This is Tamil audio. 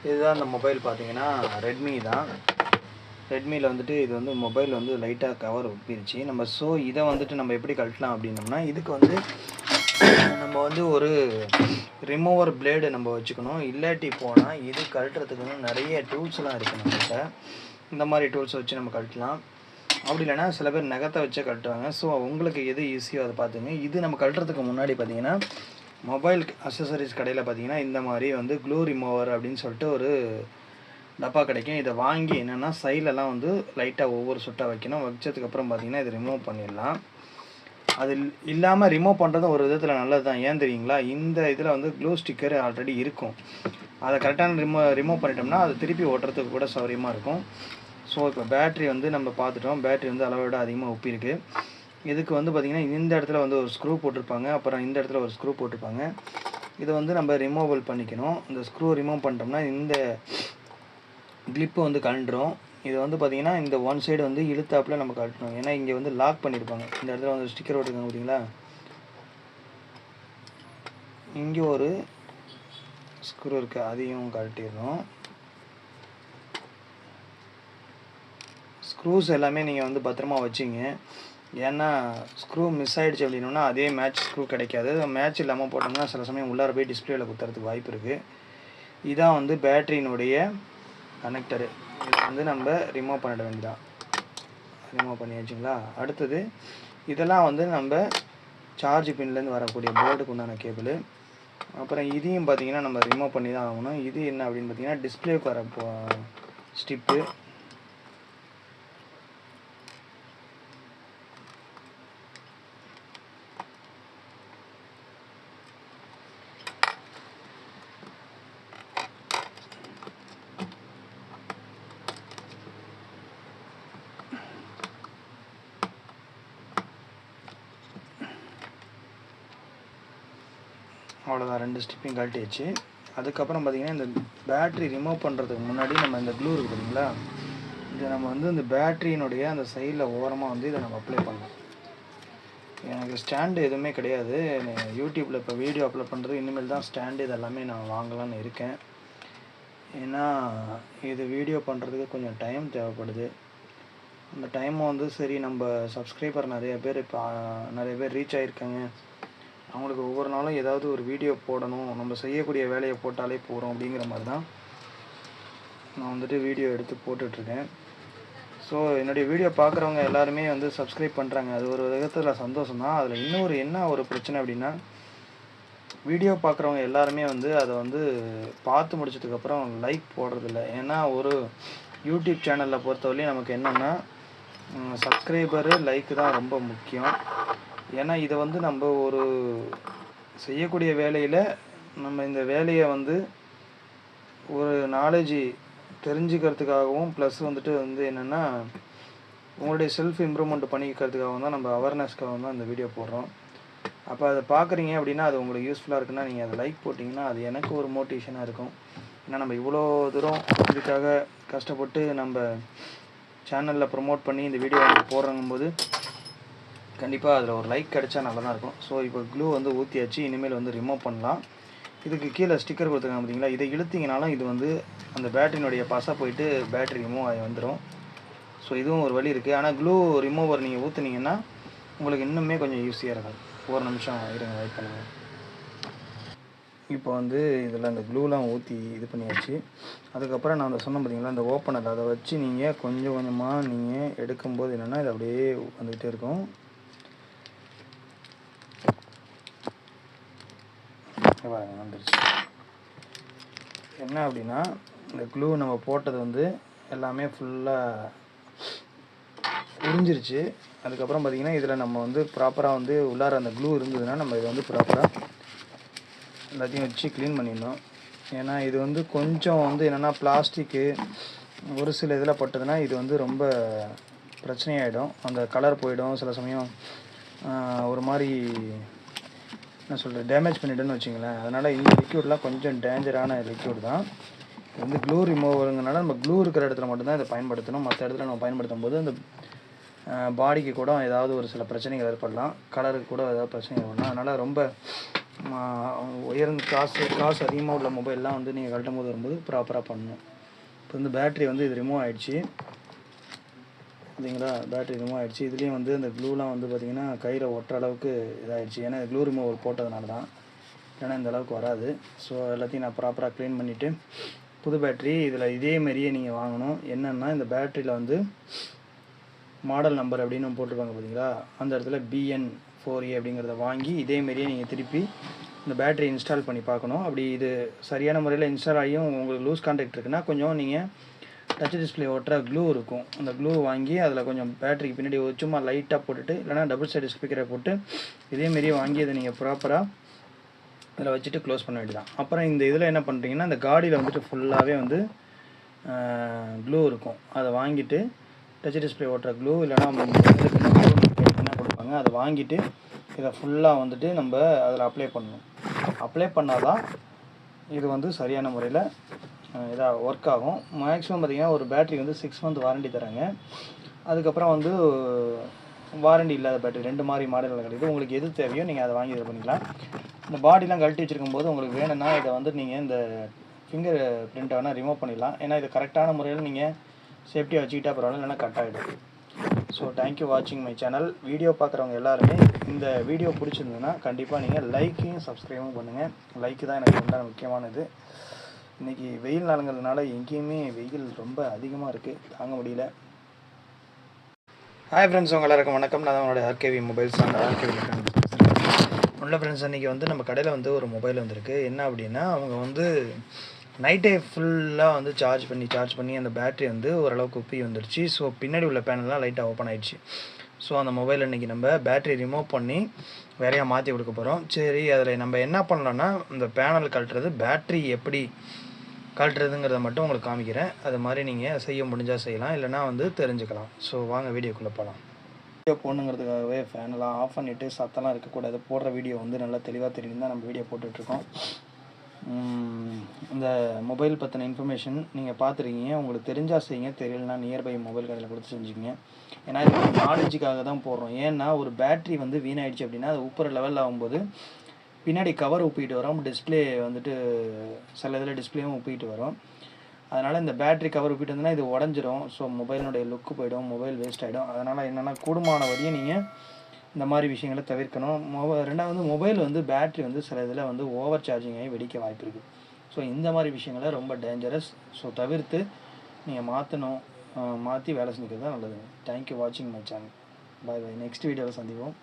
இதுதான் அந்த மொபைல் பார்த்தீங்கன்னா ரெட்மி தான். ரெட்மியில் வந்துட்டு இது வந்து மொபைல் வந்து லைட்டாக கவர் ஒப்பிருச்சு. இதை வந்துட்டு நம்ம எப்படி கழட்டலாம் அப்படின்னோம்னா, இதுக்கு வந்து நம்ம வந்து ஒரு ரிமூவர் பிளேடு நம்ம வச்சுக்கணும். இல்லாட்டி போனால் இது கழட்டுறதுக்கு வந்து நிறைய டூல்ஸ்லாம் இருக்குது நம்மகிட்ட. இந்த மாதிரி டூல்ஸ் வச்சு நம்ம கழட்டலாம். அப்படி இல்லைனா சில பேர் நகத்தை வச்சே கழட்டுவாங்க. ஸோ உங்களுக்கு எது ஈஸியோ அதை பார்த்துங்க. இது நம்ம கழட்டுறதுக்கு முன்னாடி பார்த்தீங்கன்னா மொபைல் அக்சசரிஸ் கடையில் பார்த்தீங்கன்னா இந்த மாதிரி வந்து க்ளூ ரிமூவர் அப்படின்னு சொல்லிட்டு ஒரு டப்பா கிடைக்கும். இதை வாங்கி என்னென்னா சைட்லலாம் வந்து லைட்டாக ஒவ்வொரு சொட்டாக வைக்கணும். வச்சதுக்கப்புறம் பார்த்தீங்கன்னா இதை ரிமூவ் பண்ணிடலாம். அது இல்லாமல் ரிமூவ் பண்ணுறது ஒரு விதத்தில் நல்லது தான். ஏன் தெரியுங்களா, இந்த இதில் வந்து க்ளூ ஸ்டிக்கர் ஆல்ரெடி இருக்கும். அதை கரெக்டான ரிமூவ் பண்ணிட்டோம்னா அது திருப்பி ஓட்டுறதுக்கு கூட சௌகரியமாக இருக்கும். ஸோ இப்போ பேட்ரி வந்து நம்ம பார்த்துட்டோம். பேட்ரி வந்து அளவை விட அதிகமாக ஒப்பிருக்கு. இதுக்கு வந்து பார்த்திங்கன்னா இந்த இடத்துல வந்து ஒரு ஸ்க்ரூ போட்டிருப்பாங்க, அப்புறம் இந்த இடத்துல ஒரு ஸ்க்ரூ போட்டிருப்பாங்க. இதை வந்து நம்ம ரிமூவல் பண்ணிக்கணும். இந்த ஸ்க்ரூ ரிமூவ் பண்ணிட்டோம்னா இந்த கிளிப்பு வந்து கழண்டுரும். இது வந்து பார்த்திங்கன்னா இந்த ஒன் சைடு வந்து இழுத்தாப்பில் நம்ம கழட்டணும். ஏன்னா இங்கே வந்து லாக் பண்ணியிருப்பாங்க. இந்த இடத்துல வந்து ஸ்டிக்கர் ஓட்டிருக்காங்க பார்த்தீங்களா, இங்கே ஒரு ஸ்க்ரூ இருக்குது, அதையும் கழட்டிடணும். ஸ்க்ரூஸ் எல்லாமே நீங்கள் வந்து பத்திரமா வச்சிங்க. ஏன்னா ஸ்க்ரூ மிஸ் ஆகிடுச்சு அப்படின்னா அதே மேட்ச் ஸ்க்ரூ கிடைக்காது. மேட்ச் இல்லாமல் போட்டோம்னா சில சமயம் உள்ளார போய் டிஸ்பிளேயில் குத்துறதுக்கு வாய்ப்பு இருக்குது. இதான் வந்து பேட்டரியினுடைய கனெக்டரு. இது வந்து நம்ம ரிமூவ் பண்ணிட வேண்டியதான். ரிமூவ் பண்ணியாச்சுங்களா. அடுத்தது இதெல்லாம் வந்து நம்ம சார்ஜ் பின்லேருந்து வரக்கூடிய போர்டுக்கு உண்டான கேபிள். அப்புறம் இதையும் பார்த்திங்கன்னா நம்ம ரிமூவ் பண்ணி தான் ஆகணும். இது என்ன அப்படின்னு பார்த்திங்கன்னா டிஸ்பிளேக்கு வர ஸ்டிப்பு. அவ்வளோதான், 2 ஸ்டிப்பையும் கழட்டியாச்சு. அதுக்கப்புறம் பார்த்திங்கன்னா இந்த பேட்ரி ரிமூவ் பண்ணுறதுக்கு முன்னாடி நம்ம இந்த க்ளூ இருக்குது பார்த்தீங்களா, இதை நம்ம வந்து இந்த பேட்ரியினுடைய அந்த சைடில் ஓரமாக வந்து இதை நம்ம அப்ளை பண்ணலாம். எனக்கு ஸ்டாண்டு எதுவுமே கிடையாது. யூடியூப்பில் இப்போ வீடியோ அப்லோட் பண்ணுறது இனிமேல் தான் ஸ்டாண்டு இதெல்லாமே நான் வாங்கலான்னு இருக்கேன். ஏன்னா இது வீடியோ பண்ணுறதுக்கு கொஞ்சம் டைம் தேவைப்படுது. அந்த டைமை வந்து சரி நம்ம சப்ஸ்கிரைபர் நிறைய பேர் ரீச் ஆகிருக்காங்க, அவங்களுக்கு ஒவ்வொரு நாளும் ஏதாவது ஒரு வீடியோ போடணும், நம்ம செய்யக்கூடிய வேலையை போட்டாலே போகிறோம் அப்படிங்கிற மாதிரி தான் நான் வந்துட்டு வீடியோ எடுத்து போட்டுட்ருக்கேன். ஸோ என்னுடைய வீடியோ பார்க்குறவங்க எல்லாருமே வந்து சப்ஸ்கிரைப் பண்ணுறாங்க. அது ஒரு விதத்தில் சந்தோஷம் தான். அதில் இன்னொரு என்ன ஒரு பிரச்சனை அப்படின்னா, வீடியோ பார்க்குறவங்க எல்லாருமே வந்து அதை வந்து பார்த்து முடிச்சதுக்கப்புறம் லைக் போடுறதில்ல. ஏன்னா ஒரு யூடியூப் சேனலில் பொறுத்தவரையும் நமக்கு என்னென்னா சப்ஸ்கிரைபரு லைக்கு தான் ரொம்ப முக்கியம். ஏன்னா இதை வந்து நம்ம ஒரு செய்யக்கூடிய வேலையில் நம்ம இந்த வேலையை வந்து ஒரு நாலேஜ் தெரிஞ்சுக்கிறதுக்காகவும் ப்ளஸ் வந்துட்டு வந்து என்னென்னா உங்களுடைய செல்ஃப் இம்ப்ரூவ்மெண்ட் பண்ணிக்கிறதுக்காகவும் தான், நம்ம அவேர்னஸ்க்காகவும் தான் இந்த வீடியோ போடுறோம். அப்போ அதை பார்க்குறீங்க அப்படின்னா அது உங்களுக்கு யூஸ்ஃபுல்லாக இருக்குன்னா நீங்கள் அதை லைக் போட்டிங்கன்னா அது எனக்கு ஒரு மோட்டிவேஷனாக இருக்கும். ஏன்னா நம்ம இவ்வளோ தூரம் இதுக்காக கஷ்டப்பட்டு நம்ம சேனலில் ப்ரொமோட் பண்ணி இந்த வீடியோ வந்து போடுறங்கும்போது கண்டிப்பாக அதில் ஒரு லைக் கிடைச்சா நல்லா தான் இருக்கும். ஸோ இப்போ க்ளூ வந்து ஊற்றியாச்சு. இனிமேல் வந்து ரிமூவ் பண்ணலாம். இதுக்கு கீழே ஸ்டிக்கர் கொடுத்துருக்காங்க பார்த்தீங்களா, இதை இழுத்திங்கனாலும் இது வந்து அந்த பேட்டரியினுடைய பசை போயிட்டு பேட்டரி ரிமூவ் ஆகி வந்துடும். ஸோ இதுவும் ஒரு வழி இருக்குது. ஆனால் க்ளூ ரிமூவர் நீங்கள் ஊற்றுனீங்கன்னா உங்களுக்கு இன்னுமே கொஞ்சம் ஈஸியாக இருக்கும். ஒரு நிமிஷம் இருங்க, வெயிட் பண்ணுங்கள். இப்போ வந்து இதில் அந்த க்ளூலாம் ஊற்றி இது பண்ணியாச்சு. அதுக்கப்புறம் நான் அந்த சொன்னேன் பார்த்தீங்களா, அந்த ஓப்பனர் அதை வச்சு நீங்கள் கொஞ்சம் கொஞ்சமாக நீங்கள் எடுக்கும்போது என்னென்னா இது அப்படியே வந்துக்கிட்டே இருக்கும். வந்துருச்சு. என்ன அப்படின்னா இந்த க்ளூ நம்ம போட்டது வந்து எல்லாமே ஃபுல்லாக உறிஞ்சிருச்சு. அதுக்கப்புறம் பார்த்திங்கன்னா இதில் நம்ம வந்து ப்ராப்பராக வந்து உள்ளார அந்த க்ளூ இருந்ததுன்னா நம்ம இதை வந்து ப்ராப்பராக எல்லாத்தையும் வச்சு க்ளீன் பண்ணிடணும். ஏன்னா இது வந்து கொஞ்சம் வந்து என்னென்னா பிளாஸ்டிக்கு ஒரு சில இதில் பட்டதுன்னா இது வந்து ரொம்ப பிரச்சனையாயிடும். அந்த கலர் போயிடும், சில சமயம் ஒரு மாதிரி என்ன சொல்கிறது டேமேஜ் பண்ணிவிடுன்னு வச்சுங்களேன். அதனால் இந்த லிக்யூட்லாம் கொஞ்சம் டேஞ்சரான லிக்யூட் தான். இது வந்து க்ளூ ரிமூவருங்கனால நம்ம க்ளூ இருக்கிற இடத்துல மட்டும்தான் இதை பயன்படுத்தணும். மற்ற இடத்துல நம்ம பயன்படுத்தும் போது அந்த பாடிக்கு கூட ஏதாவது ஒரு சில பிரச்சனைகள் ஏற்படலாம், கலருக்கு கூட ஏதாவது பிரச்சனை ஏற்படலாம். அதனால் ரொம்ப உயர்ந்த காசு அதிகமாக உள்ள மொபைல்லாம் வந்து நீங்கள் கழட்டும் போது வரும்போது ப்ராப்பராக பண்ணணும். இப்போ வந்து பேட்ரி வந்து இது ரிமூவ் ஆகிடுச்சு பார்த்தீங்களா, பேட்ரி ரிமூவ் ஆகிடுச்சு. இதுலேயும் வந்து அந்த க்ளூலாம் வந்து பார்த்திங்கன்னா கையில் ஒட்டுற அளவுக்கு இதாகிடுச்சு. ஏன்னா க்ளூ ரிமூவர் போட்டதுனால தான், ஏன்னா இந்த அளவுக்கு வராது. ஸோ எல்லாத்தையும் நான் ப்ராப்பராக க்ளீன் பண்ணிவிட்டு புது பேட்ரி இதில் இதே மாதிரியே நீங்கள் வாங்கணும். என்னென்னா இந்த பேட்ரியில் வந்து மாடல் நம்பர் அப்படின்னு போட்டிருப்பாங்க பார்த்தீங்களா, அந்த இடத்துல BN4A அப்படிங்கிறத வாங்கி இதேமாரியே நீங்கள் திருப்பி இந்த பேட்ரி இன்ஸ்டால் பண்ணி பார்க்கணும். அப்படி இது சரியான முறையில் இன்ஸ்டால் ஆகியும் உங்களுக்கு லூஸ் கான்டாக்ட் இருக்குன்னா கொஞ்சம் நீங்கள் டச் டிஸ்பிளே ஒட்டுற க்ளூ இருக்கும், அந்த க்ளூ வாங்கி அதில் கொஞ்சம் பேட்டரிக்கு பின்னாடி சும்மா லைட்டாக போட்டுட்டு, இல்லைனா டபுள் சைடு ஸ்பீக்கரை போட்டு இதேமாரியே வாங்கி அதை நீங்கள் ப்ராப்பராக இதில் வச்சுட்டு க்ளோஸ் பண்ண வேண்டியதான். அப்புறம் இந்த இதில் என்ன பண்ணுறீங்கன்னா, இந்த காடியில் வந்துட்டு ஃபுல்லாகவே வந்து க்ளூ இருக்கும், அதை வாங்கிட்டு டச் டிஸ்பிளே ஓட்டுற க்ளூ இல்லைனா என்ன கொடுப்பாங்க அதை வாங்கிட்டு இதை ஃபுல்லாக வந்துட்டு நம்ம அதில் அப்ளை பண்ணணும். அப்ளை பண்ணால் தான் இது வந்து சரியான முறையில் இதாக ஒர்க் ஆகும். மேக்ஸிமம் பார்த்திங்கன்னா ஒரு பேட்ரி வந்து 6 மந்த் வாரண்டி தராங்க. அதுக்கப்புறம் வந்து வாரண்டி இல்லாத பேட்டரி 2 மாதிரி மாடல்கள் கிடைக்குது. உங்களுக்கு எது தேவையோ நீங்கள் அதை வாங்கி இதை பண்ணிக்கலாம். இந்த பாடிலாம் கழட்டி வச்சுருக்கும் போது உங்களுக்கு வேணும்னா இதை வந்து நீங்கள் இந்த ஃபிங்கர் பிரிண்ட்டை வேணால் ரிமூவ் பண்ணிடலாம். ஏன்னா இது கரெக்டான முறையில் நீங்கள் சேஃப்டியாக வச்சுக்கிட்டா பரவாயில்ல, இல்லைனா கட் ஆகிடும். ஸோ தேங்க்யூ வாட்சிங் மை சேனல். வீடியோ பார்க்குறவங்க எல்லாருமே இந்த வீடியோ பிடிச்சிருந்ததுன்னா கண்டிப்பாக நீங்கள் லைக்கையும் சப்ஸ்கிரைபும் பண்ணுங்கள். லைக்கு தான் எனக்கு ரொம்ப முக்கியமானது. இன்றைக்கி வெயில் நாளுங்கிறதுனால எங்கேயுமே வெயில் ரொம்ப அதிகமாக இருக்குது, தாங்க முடியல. ஹாய் ஃப்ரெண்ட்ஸ், உங்கள் எல்லாருக்கும் வணக்கம். நான் என்னோடய ஆர்கேவி மொபைல்ஸ் அண்ட் ஆர்கேவி உள்ள ஃப்ரெண்ட்ஸ். அன்றைக்கி வந்து நம்ம கடையில் வந்து ஒரு மொபைல் வந்திருக்கு. என்ன அப்படின்னா, அவங்க வந்து நைட்டே ஃபுல்லாக வந்து சார்ஜ் பண்ணி அந்த பேட்ரி வந்து ஓரளவுக்கு உப்பி வந்துடுச்சு. ஸோ பின்னாடி உள்ள பேனல்லாம் லைட்டாக ஓப்பன் ஆகிடுச்சு. ஸோ அந்த மொபைல் இன்றைக்கி நம்ம பேட்ரி ரிமூவ் பண்ணி வேறையாக மாற்றி கொடுக்க போகிறோம். சரி, அதில் நம்ம என்ன பண்ணலான்னா, இந்த பேனல் கழட்டுறது, பேட்ரி எப்படி கழட்டுறதுங்கிறத மட்டும் உங்களுக்கு காமிக்கிறேன். அது மாதிரி நீங்கள் செய்ய முடிஞ்சால் செய்யலாம், இல்லைனா வந்து தெரிஞ்சுக்கலாம். ஸோ வாங்க வீடியோக்குள்ளே போகலாம். வீடியோ போடணுங்கிறதுக்காகவே ஃபேனெல்லாம் ஆஃப் பண்ணிவிட்டு சத்தம்லாம் இருக்கக்கூடாது, போடுற வீடியோ வந்து நல்லா தெளிவாக தெரியும் தான் நம்ம வீடியோ போட்டுட்ருக்கோம். இந்த மொபைல் பற்றின இன்ஃபர்மேஷன் நீங்கள் பார்த்துருக்கீங்க, உங்களுக்கு தெரிஞ்சால் செய்யுங்க, தெரியலனா நியர்பை மொபைல் கடையில் கொடுத்து செஞ்சுக்கிங்க. ஏன்னா இது நாலேஜுக்காக தான் போடுறோம். ஏன்னா ஒரு பேட்ரி வந்து வீணாயிடுச்சு அப்படின்னா அது உப்புற லெவலில் ஆகும்போது பின்னாடி கவர் உப்பிட்டு வரும், டிஸ்பிளே வந்துட்டு சில இதில் டிஸ்பிளேவும் உப்பிட்டு வரும். அதனால் இந்த பேட்ரி கவர் உப்பிட்டு வந்ததுன்னா இது உடஞ்சிரும். ஸோ மொபைலினுடைய லுக்கு போயிடும், மொபைல் வேஸ்ட் ஆகிடும். அதனால் என்னென்னா கூடுமான வரையும் நீங்கள் இந்த மாதிரி விஷயங்களை தவிர்க்கணும். ரெண்டாவது மொபைல் வந்து பேட்ரி வந்து சில இதில் வந்து ஓவர் சார்ஜிங் ஆகி வெடிக்க வாய்ப்பு இருக்குது. ஸோ இந்த மாதிரி விஷயங்களை ரொம்ப டேஞ்சரஸ். ஸோ தவிர்த்து நீங்கள் மாற்றி வேலை செஞ்சுக்கிறது தான் நல்லது. தேங்க்யூ வாட்சிங் my channel. Bye bye. Next வீடியோவில் சந்திப்போம்.